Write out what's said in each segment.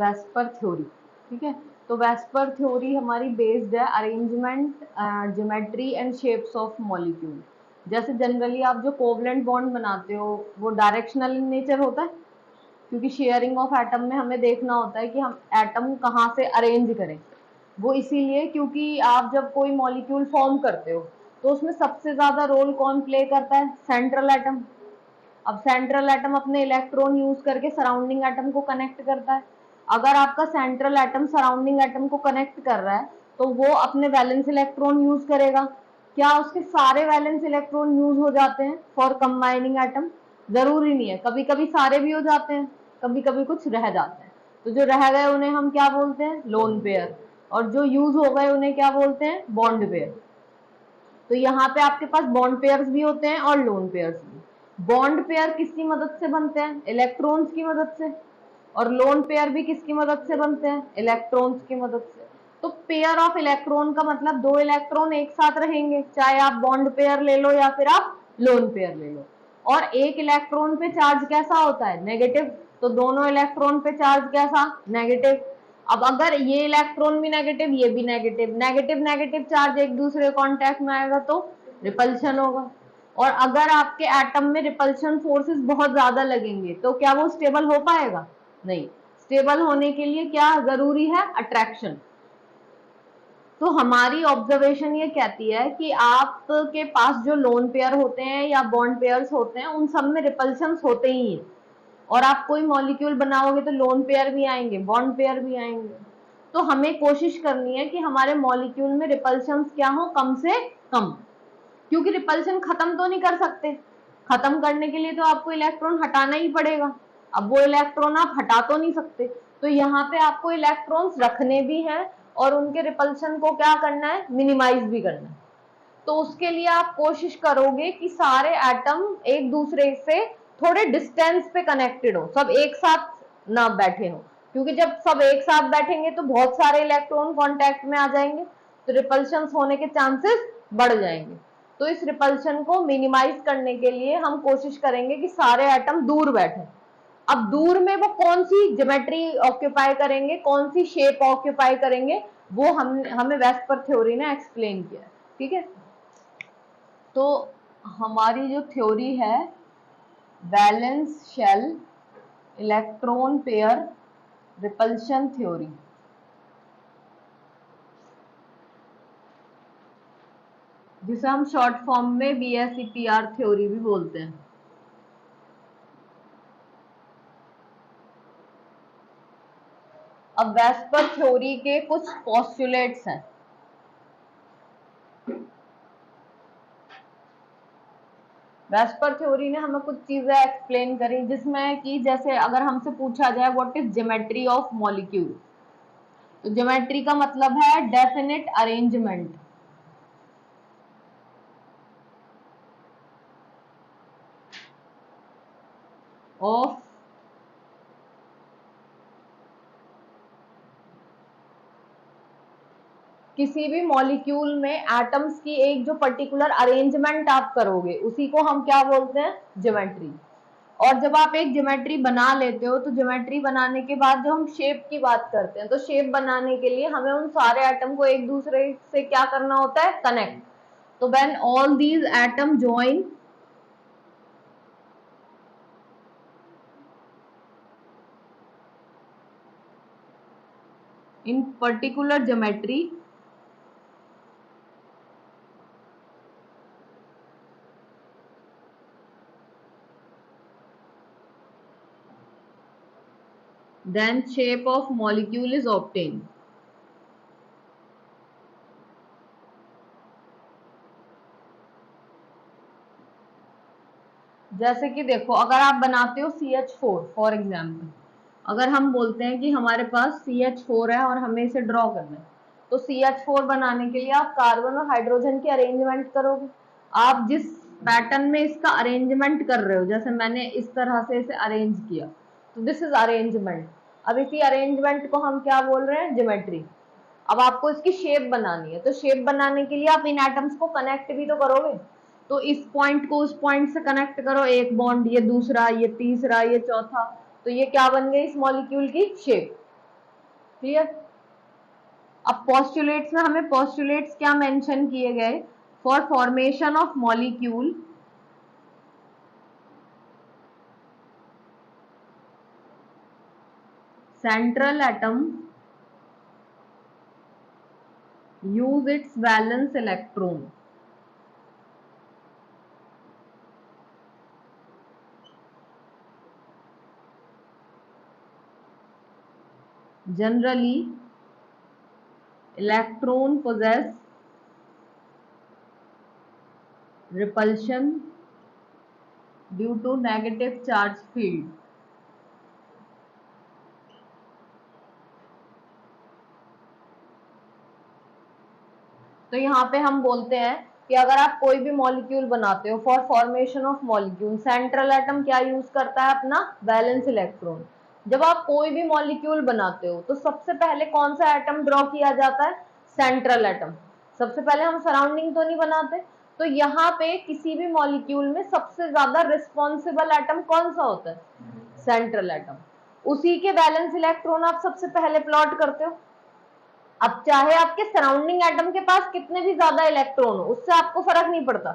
VSEPR theory. ठीक है, तो वेस्पर थ्योरी हमारी बेस्ड है arrangement, geometry and shapes of molecule. जैसे जनरली आप जो कोवलेंट बॉन्ड बनाते हो वो डायरेक्शनल इन नेचर होता है, क्योंकि शेयरिंग ऑफ एटम में हमें देखना होता है कि हम एटम कहाँ से अरेंज करें। वो इसीलिए क्योंकि आप जब कोई मॉलिक्यूल फॉर्म करते हो तो उसमें सबसे ज्यादा रोल कौन प्ले करता है? Central atom. अब सेंट्रल एटम अपने इलेक्ट्रॉन यूज करके सराउंडिंग एटम को कनेक्ट करता है। अगर आपका सेंट्रल एटम सराउंडिंग एटम को कनेक्ट कर रहा है तो वो अपने वैलेंस इलेक्ट्रॉन यूज करेगा। क्या उसके सारे वैलेंस इलेक्ट्रॉन यूज हो जाते हैं फॉर कंबाइनिंग एटम? जरूरी नहीं है, कभी कभी सारे भी हो जाते हैं, कभी कभी कुछ रह जाते हैं। तो जो रह गए उन्हें हम क्या बोलते हैं? Lone pair. और जो यूज हो गए उन्हें क्या बोलते हैं? Bond pair. तो यहाँ पे आपके पास बॉन्ड पेयर्स भी होते हैं और लोन पेयर्स भी। बॉन्ड पेयर किसकी मदद से बनते हैं? इलेक्ट्रॉन्स की मदद से। और लोन पेयर भी किसकी मदद से बनते हैं? इलेक्ट्रॉन्स की मदद से। तो पेयर ऑफ इलेक्ट्रॉन का मतलब दो इलेक्ट्रॉन एक साथ रहेंगे, चाहे आप बॉन्ड पेयर ले लो या फिर आप लोन पेयर ले लो। और एक इलेक्ट्रॉन पे चार्ज कैसा होता है? नेगेटिव। तो दोनों इलेक्ट्रॉन पे चार्ज कैसा? नेगेटिव। अब अगर ये इलेक्ट्रॉन भी नेगेटिव, ये भी नेगेटिव, नेगेटिव नेगेटिव चार्ज एक दूसरे कांटेक्ट में आएगा तो रिपल्शन होगा। और अगर आपके एटम में रिपल्शन फोर्सेस बहुत ज्यादा लगेंगे तो क्या वो स्टेबल हो पाएगा? नहीं। स्टेबल होने के लिए क्या जरूरी है? अट्रैक्शन। तो हमारी ऑब्जर्वेशन ये कहती है कि आपके पास जो लोन पेयर होते हैं या बॉन्ड पेयर्स होते हैं उन सब में रिपल्शंस होते ही हैं। और आप कोई मॉलिक्यूल बनाओगे तो लोन पेयर भी आएंगे, बॉन्ड पेयर भी आएंगे। तो हमें कोशिश करनी है कि हमारे मॉलिक्यूल में रिपल्शंस क्या हो? कम से कम। क्योंकि रिपल्शन खत्म तो नहीं कर सकते, खत्म करने के लिए तो आपको इलेक्ट्रॉन हटाना ही पड़ेगा। अब वो इलेक्ट्रॉन आप हटा तो नहीं सकते, तो यहाँ पे आपको इलेक्ट्रॉन्स रखने भी हैं और उनके रिपल्शन को क्या करना है? मिनिमाइज भी करना है। तो उसके लिए आप कोशिश करोगे कि सारे एटम एक दूसरे से थोड़े डिस्टेंस पे कनेक्टेड हो, सब एक साथ ना बैठे हो। क्योंकि जब सब एक साथ बैठेंगे तो बहुत सारे इलेक्ट्रॉन कांटेक्ट में आ जाएंगे, तो रिपल्शन होने के चांसेस बढ़ जाएंगे। तो इस रिपल्शन को मिनिमाइज करने के लिए हम कोशिश करेंगे कि सारे एटम दूर बैठे। अब दूर में वो कौन सी ज्योमेट्री ऑक्यूपाई करेंगे, कौन सी शेप ऑक्यूपाई करेंगे, वो हमें वेस्पर थ्योरी ने एक्सप्लेन किया। ठीक है, तो हमारी जो थ्योरी है valence shell electron pair repulsion theory, जिसे हम शॉर्ट फॉर्म में VSEPR थ्योरी भी बोलते हैं। अब वेस्पर थ्योरी के कुछ पोस्टुलेट्स हैं। वेस्पर थ्योरी ने हमें कुछ चीजें एक्सप्लेन करी, जिसमें कि जैसे अगर हमसे पूछा जाए what is geometry of molecule, तो ज्योमेट्री का मतलब है डेफिनेट अरेंजमेंट ऑफ किसी भी मॉलिक्यूल में एटम्स की एक जो पर्टिकुलर अरेंजमेंट आप करोगे उसी को हम क्या बोलते हैं? ज्योमेट्री। और जब आप एक ज्योमेट्री बना लेते हो तो ज्योमेट्री बनाने के बाद जो हम शेप की बात करते हैं, तो शेप बनाने के लिए हमें उन सारे एटम को एक दूसरे से क्या करना होता है? कनेक्ट। तो when all these atom join in particular geometry, then shape of molecule is obtained. जैसे कि देखो, अगर आप बनाते हो CH4 फॉर एग्जाम्पल, अगर हम बोलते हैं कि हमारे पास CH4 है और हमें इसे ड्रॉ करना है, तो CH4 बनाने के लिए आप कार्बन और हाइड्रोजन की अरेंजमेंट करोगे। आप जिस पैटर्न में इसका अरेंजमेंट कर रहे हो, जैसे मैंने इस तरह से इसे अरेंज किया, तो दिस इज अरेंजमेंट। अब इसी अरेंजमेंट को हम क्या बोल रहे हैं? ज्योमेट्री। अब आपको इसकी शेप बनानी है, तो शेप बनाने के लिए आप इन एटम्स को कनेक्ट भी तो करोगे। तो इस पॉइंट को उस पॉइंट से कनेक्ट करो, एक बॉन्ड, ये दूसरा, ये तीसरा, ये चौथा, तो ये क्या बन गई? इस मॉलिक्यूल की शेप। क्लियर। अब पोस्टुलेट्स में हमें पोस्टुलेट्स क्या मेंशन किए गए, for formation of molecule central atom use its valence electron generally electron possess repulsion due to negative charge field। तो यहाँ पे हम बोलते हैं कि अगर आप कोई भी मॉलिक्यूल बनाते हो, for formation of molecule central atom क्या यूज करता है, अपना वैलेंस इलेक्ट्रॉन। जब आप कोई भी मॉलिक्यूल बनाते हो तो सबसे पहले कौन सा एटम ड्रॉ किया जाता है, सेंट्रल एटम। सबसे पहले हम सराउंडिंग तो नहीं बनाते। तो यहाँ पे किसी भी मॉलिक्यूल में सबसे ज्यादा रिस्पॉन्सिबल एटम कौन सा होता है, सेंट्रल एटम। उसी के वैलेंस इलेक्ट्रॉन आप सबसे पहले प्लॉट करते हो। अब चाहे आपके सराउंडिंग एटम के पास कितने भी ज्यादा इलेक्ट्रॉन हो, उससे आपको फर्क नहीं पड़ता।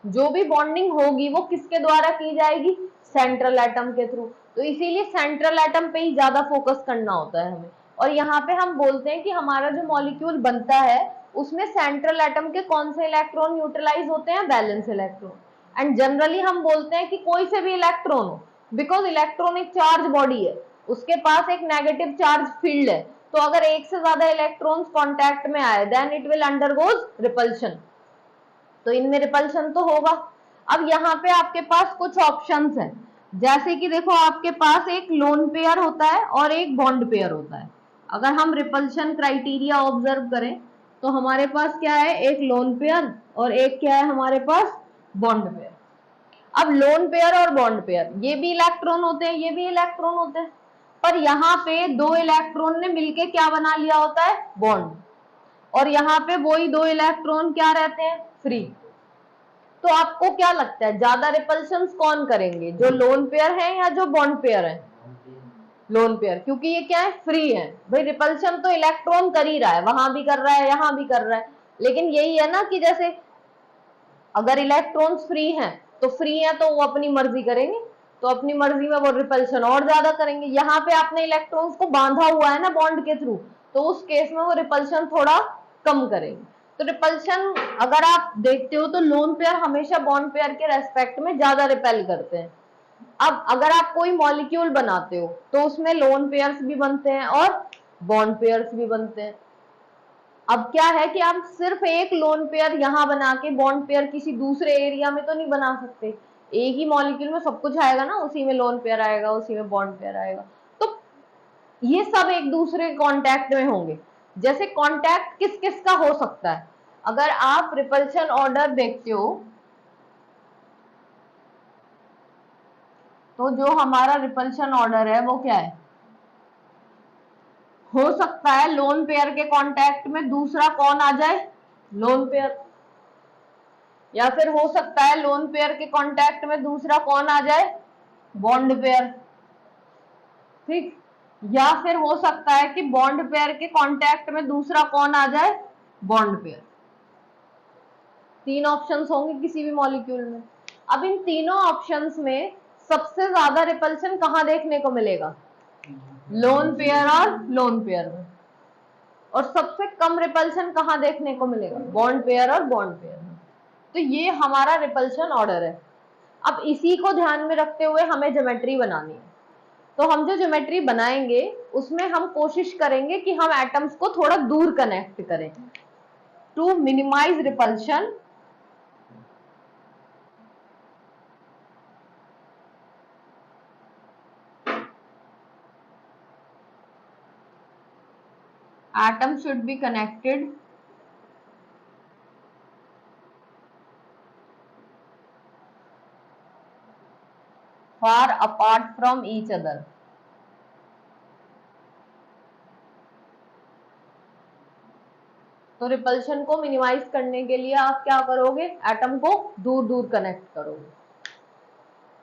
जो भी बॉन्डिंग होगी वो किसके द्वारा की जाएगी, सेंट्रल एटम के थ्रू। तो इसीलिए सेंट्रल एटम पे ही ज्यादा फोकस करना होता है हमें। और यहाँ पे हम बोलते हैं कि हमारा जो मॉलिक्यूल बनता है उसमें सेंट्रल एटम के कौन से इलेक्ट्रॉन न्यूट्रलाइज होते हैं, वैलेंस इलेक्ट्रॉन। एंड जनरली हम बोलते हैं कि कोई से भी इलेक्ट्रॉन हो, बिकॉज इलेक्ट्रॉन एक चार्ज बॉडी है, उसके पास एक नेगेटिव चार्ज फील्ड है। तो अगर एक से ज्यादा इलेक्ट्रॉन्स कांटेक्ट में आए then it will undergoes repulsion. तो इनमें रिपल्शन तो होगा। अब यहाँ पे आपके पास कुछ ऑप्शंस हैं, जैसे कि देखो आपके पास एक लोन पेयर होता है और एक बॉन्ड पेयर होता है। अगर हम रिपल्शन क्राइटेरिया ऑब्जर्व करें तो हमारे पास क्या है, एक लोन पेयर और एक क्या है हमारे पास, बॉन्ड पेयर। अब लोन पेयर और बॉन्ड पेयर ये भी इलेक्ट्रॉन होते हैं, ये भी इलेक्ट्रॉन होते हैं, पर यहाँ पे दो इलेक्ट्रॉन ने मिलके क्या बना लिया होता है, बॉन्ड। और यहाँ पे वही दो इलेक्ट्रॉन क्या रहते हैं, फ्री। तो आपको क्या लगता है ज्यादा रिपल्शन कौन करेंगे, जो लोन पेयर है या जो बॉन्ड पेयर है, लोन पेयर, क्योंकि ये क्या है, फ्री है। भाई रिपल्शन तो इलेक्ट्रॉन कर ही रहा है, वहां भी कर रहा है यहां भी कर रहा है, लेकिन यही है ना कि जैसे अगर इलेक्ट्रॉन्स फ्री हैं तो फ्री है तो वो अपनी मर्जी करेंगे, तो अपनी मर्जी में वो रिपल्शन और ज्यादा करेंगे। यहाँ पे आपने इलेक्ट्रॉन्स को बांधा हुआ है ना बॉन्ड के थ्रू, तो उस केस में वो रिपल्शन थोड़ा कम करेंगे। तो रिपल्शन अगर आप देखते हो तो लोन पेयर हमेशा बॉन्ड पेयर के रेस्पेक्ट में ज्यादा रिपेल करते हैं। अब अगर आप कोई मॉलिक्यूल बनाते हो तो उसमें लोन पेयर्स भी बनते हैं और बॉन्ड पेयर्स भी बनते हैं। अब क्या है कि आप सिर्फ एक लोन पेयर यहां बना के बॉन्ड पेयर किसी दूसरे एरिया में तो नहीं बना सकते। एक ही मॉलिक्यूल में सब कुछ आएगा ना, उसी में लोन पेयर आएगा, उसी में बॉन्ड पेयर आएगा। तो ये सब एक दूसरे कांटेक्ट में होंगे। जैसे कांटेक्ट किस किस का हो सकता है, अगर आप रिपल्शन ऑर्डर देखते हो तो जो हमारा रिपल्शन ऑर्डर है वो क्या है, हो सकता है लोन पेयर के कांटेक्ट में दूसरा कौन आ जाए, लोन पेयर। या फिर हो सकता है लोन पेयर के कांटेक्ट में दूसरा कौन आ जाए, बॉन्ड पेयर। ठीक। या फिर हो सकता है कि बॉन्ड पेयर के कांटेक्ट में दूसरा कौन आ जाए, बॉन्ड पेयर। तीन ऑप्शंस होंगे किसी भी मॉलिक्यूल में। अब इन तीनों ऑप्शंस में सबसे ज्यादा रिपल्शन कहां देखने को मिलेगा, लोन पेयर और लोन पेयर में। और सबसे कम रिपल्शन कहां देखने को मिलेगा, बॉन्ड पेयर और बॉन्ड पेयर में। तो ये हमारा रिपल्शन ऑर्डर है। अब इसी को ध्यान में रखते हुए हमें ज्योमेट्री बनानी है। तो हम जो ज्योमेट्री बनाएंगे उसमें हम कोशिश करेंगे कि हम एटम्स को थोड़ा दूर कनेक्ट करें to minimise repulsion. Atoms should be connected far apart from each other। तो रिपल्शन को मिनिमाइज करने के लिए आप क्या करोगे, एटम को दूर दूर कनेक्ट करोगे।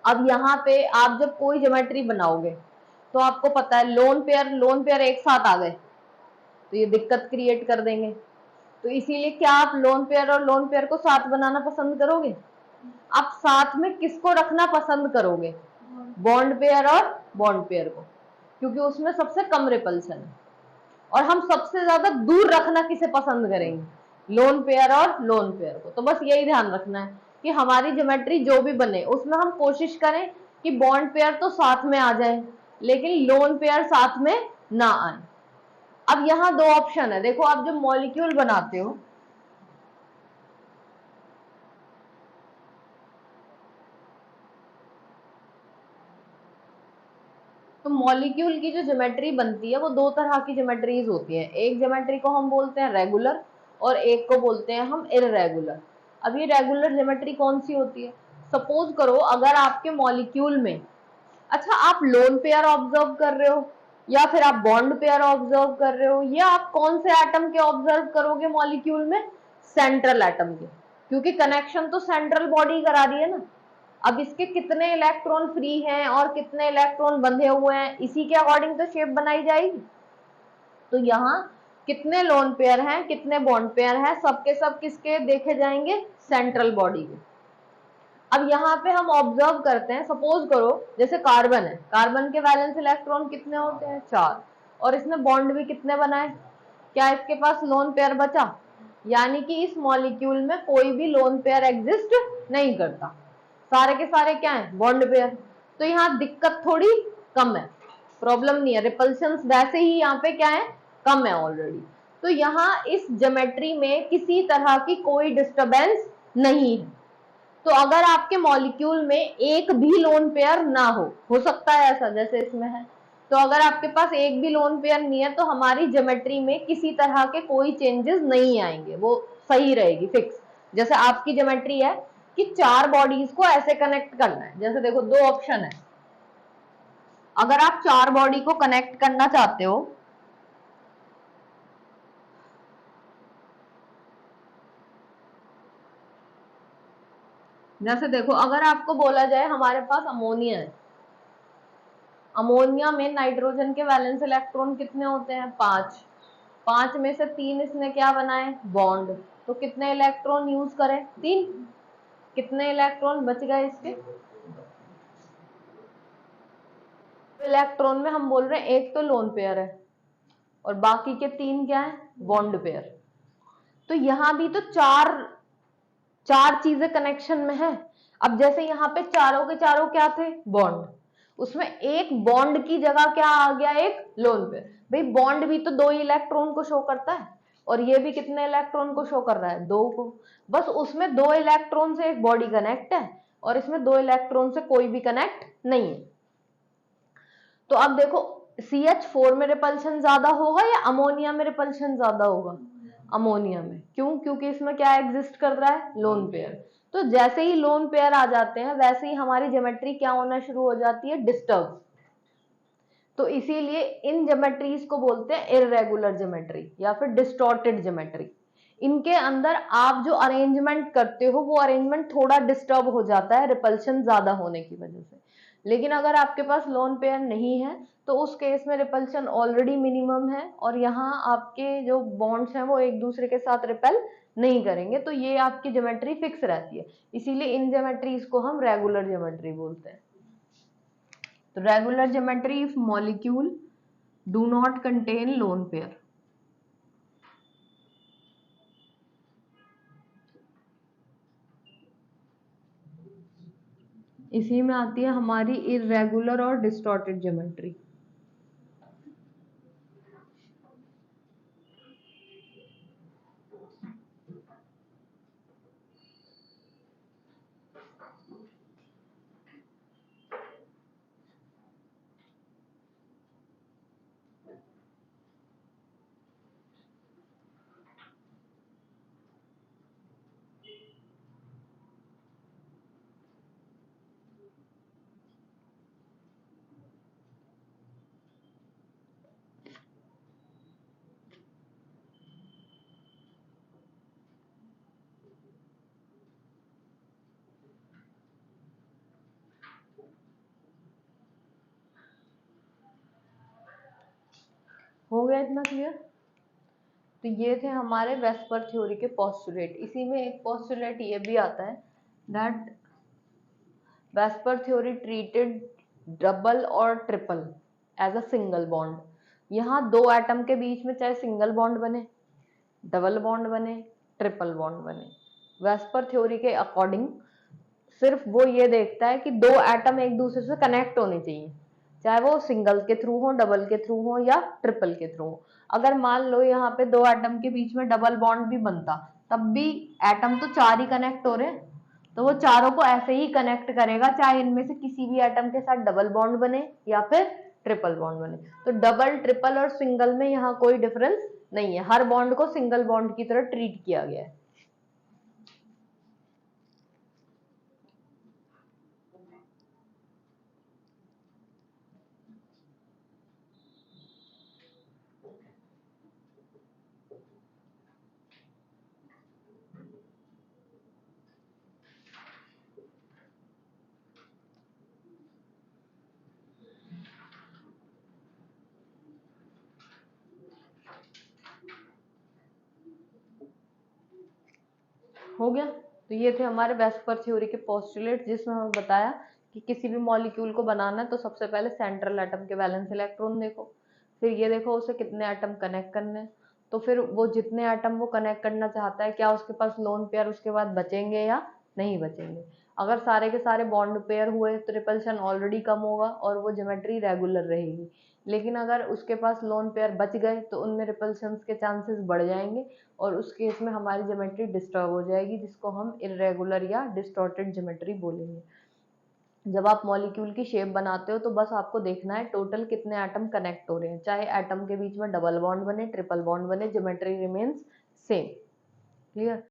अब यहाँ पे आप जब कोई ज्योमेट्री बनाओगे तो आपको पता है लोन पेयर एक साथ आ गए, तो ये दिक्कत क्रिएट कर देंगे। तो इसीलिए क्या आप लोन पेयर और लोन पेयर को साथ बनाना पसंद करोगे? आप साथ में किसको रखना पसंद करोगे? बॉन्ड पेयर और बॉन्ड पेयर को, क्योंकि उसमें सबसे कम रिपल्सन है। और हम सबसे ज्यादा दूर रखना किसे पसंद करेंगे? लोन पेयर और लोन पेयर को। तो बस यही ध्यान रखना है कि हमारी ज्योमेट्री जो भी बने उसमें हम कोशिश करें कि बॉन्ड पेयर तो साथ में आ जाए, लेकिन लोन पेयर साथ में ना आए। अब यहाँ दो ऑप्शन है, देखो आप जब मॉलिक्यूल बनाते हो तो मॉलिक्यूल की जो ज्योमेट्री बनती है वो दो तरह की ज्योमेट्रीज होती है। एक ज्योमेट्री को हम बोलते हैं रेगुलर और एक को बोलते हैं हम इररेगुलर। अब ये रेगुलर ज्योमेट्री कौन सी होती है? सपोज करो अगर आपके मॉलिक्यूल में, अच्छा आप लोन पेयर ऑब्जर्व कर रहे हो या फिर आप बॉन्ड पेयर ऑब्जर्व कर रहे हो, या आप कौन से एटम के ऑब्जर्व करोगे मॉलिक्यूल में? सेंट्रल एटम के, क्योंकि कनेक्शन तो सेंट्रल बॉडी करा रही है ना। अब इसके कितने इलेक्ट्रॉन फ्री हैं और कितने इलेक्ट्रॉन बंधे हुए हैं, इसी के अकॉर्डिंग तो शेप बनाई जाएगी। तो यहाँ कितने लोन पेयर हैं, कितने बॉन्ड पेयर हैं, सबके सब किसके देखे जाएंगे? सेंट्रल बॉडी के। अब यहाँ पे हम ऑब्जर्व करते हैं, सपोज करो जैसे कार्बन है, कार्बन के वैलेंस इलेक्ट्रॉन कितने होते हैं? 4, और इसने बॉन्ड भी कितने बनाए? क्या इसके पास लोन पेयर बचा? यानी कि इस मॉलिक्यूल में कोई भी लोन पेयर एग्जिस्ट नहीं करता, सारे के सारे क्या है? Bond pair. तो यहाँ दिक्कत थोड़ी कम है, प्रॉब्लम नहीं है, रिपल्शन वैसे ही यहाँ पे क्या है? कम है ऑलरेडी। तो यहाँ इस ज्योमेट्री में किसी तरह की कोई डिस्टरबेंस नहीं है। तो अगर आपके मॉलिक्यूल में एक भी लोन पेयर ना हो सकता है ऐसा जैसे इसमें है, तो अगर आपके पास एक भी लोन पेयर नहीं है तो हमारी ज्योमेट्री में किसी तरह के कोई चेंजेस नहीं आएंगे, वो सही रहेगी, फिक्स। जैसे आपकी ज्योमेट्री है कि 4 बॉडीज को ऐसे कनेक्ट करना है, जैसे देखो 2 ऑप्शन है, अगर आप 4 बॉडी को कनेक्ट करना चाहते हो, जैसे देखो अगर आपको बोला जाए हमारे पास अमोनिया है, अमोनिया में नाइट्रोजन के वैलेंस इलेक्ट्रॉन कितने होते हैं? 5, 5 में से 3 इसने क्या बनाए? बॉन्ड। तो कितने इलेक्ट्रॉन यूज करें? 3। कितने इलेक्ट्रॉन बच गए इसके? इलेक्ट्रॉन में हम बोल रहे हैं एक तो लोन पेयर है और बाकी के 3 क्या है? Bond pair. तो यहां भी तो चार चार चीजें कनेक्शन में है। अब जैसे यहाँ पे चारों के चारों क्या थे? बॉन्ड। उसमें एक बॉन्ड की जगह क्या आ गया? एक लोन पेयर। भाई बॉन्ड भी तो 2 इलेक्ट्रॉन को शो करता है और ये भी कितने इलेक्ट्रॉन को शो कर रहा है? 2 को। बस उसमें 2 इलेक्ट्रॉन से एक बॉडी कनेक्ट है और इसमें 2 इलेक्ट्रॉन से कोई भी कनेक्ट नहीं है। तो अब देखो CH4 में रिपल्शन ज्यादा होगा या अमोनिया में रिपल्शन ज्यादा होगा? अमोनिया में। क्यों? क्योंकि इसमें क्या एग्जिस्ट कर रहा है? Lone pair. तो जैसे ही लोन पेयर आ जाते हैं वैसे ही हमारी ज्योमेट्री क्या होना शुरू हो जाती है? डिस्टर्ब। तो इसीलिए इन ज्योमेट्रीज को बोलते हैं इररेगुलर ज्योमेट्री या फिर डिस्टॉर्टेड ज्योमेट्री। इनके अंदर आप जो अरेंजमेंट करते हो वो अरेंजमेंट थोड़ा डिस्टर्ब हो जाता है रिपल्शन ज्यादा होने की वजह से। लेकिन अगर आपके पास लोन पेयर नहीं है तो उस केस में रिपल्शन ऑलरेडी मिनिमम है और यहाँ आपके जो बॉन्ड्स हैं वो एक दूसरे के साथ रिपेल नहीं करेंगे, तो ये आपकी ज्योमेट्री फिक्स रहती है। इसीलिए इन ज्योमेट्रीज को हम रेगुलर ज्योमेट्री बोलते हैं। तो regular geometry if molecule do not contain lone pair. इसी में आती है हमारी इरेगुलर और डिस्टॉर्टेड ज्योमेट्री। हो गया इतना क्लियर? तो ये थे हमारे वेस्पर थ्योरी के पोस्टुलेट। इसी में एक पोस्टुलेट ये भी आता है that VSEPR theory treated double और triple as a single bond. यहाँ दो एटम के बीच में चाहे सिंगल बॉन्ड बने, डबल बॉन्ड बने, ट्रिपल बॉन्ड बने, वेस्पर थ्योरी के अकॉर्डिंग सिर्फ वो ये देखता है कि दो एटम एक दूसरे से कनेक्ट होने चाहिए, चाहे वो सिंगल के थ्रू हो, डबल के थ्रू हो या ट्रिपल के थ्रू हो। अगर मान लो यहाँ पे दो एटम के बीच में डबल बॉन्ड भी बनता, तब भी एटम तो चार ही कनेक्ट हो रहे हैं, तो वो चारों को ऐसे ही कनेक्ट करेगा, चाहे इनमें से किसी भी एटम के साथ डबल बॉन्ड बने या फिर ट्रिपल बॉन्ड बने। तो डबल, ट्रिपल और सिंगल में यहाँ कोई डिफरेंस नहीं है, हर बॉन्ड को सिंगल बॉन्ड की तरह ट्रीट किया गया है। हो गया। तो ये थे हमारे वेस्पर थ्योरी के पोस्टुलेट, जिसमें हमें बताया कि किसी भी मॉलिक्यूल को बनाना है तो सबसे पहले सेंट्रल एटम के वैलेंस इलेक्ट्रॉन देखो, फिर ये देखो उसे कितने एटम कनेक्ट करने हैं, तो फिर वो जितने एटम वो कनेक्ट करना चाहता है, क्या उसके पास लोन पेयर उसके बाद बचेंगे या नहीं बचेंगे। अगर सारे के सारे बॉन्ड पेयर हुए तो रिपल्शन ऑलरेडी कम होगा और वो ज्योमेट्री रेगुलर रहेगी। लेकिन अगर उसके पास लोन पेयर बच गए तो उनमें रिपल्शन के चांसेस बढ़ जाएंगे और उस केस में हमारी ज्योमेट्री डिस्टर्ब हो जाएगी, जिसको हम इरेगुलर या डिस्टॉर्टेड ज्योमेट्री बोलेंगे। जब आप मॉलिक्यूल की शेप बनाते हो तो बस आपको देखना है टोटल कितने एटम कनेक्ट हो रहे हैं, चाहे एटम के बीच में डबल बॉन्ड बने, ट्रिपल बॉन्ड बने, ज्योमेट्री रिमेन्स सेम। क्लियर।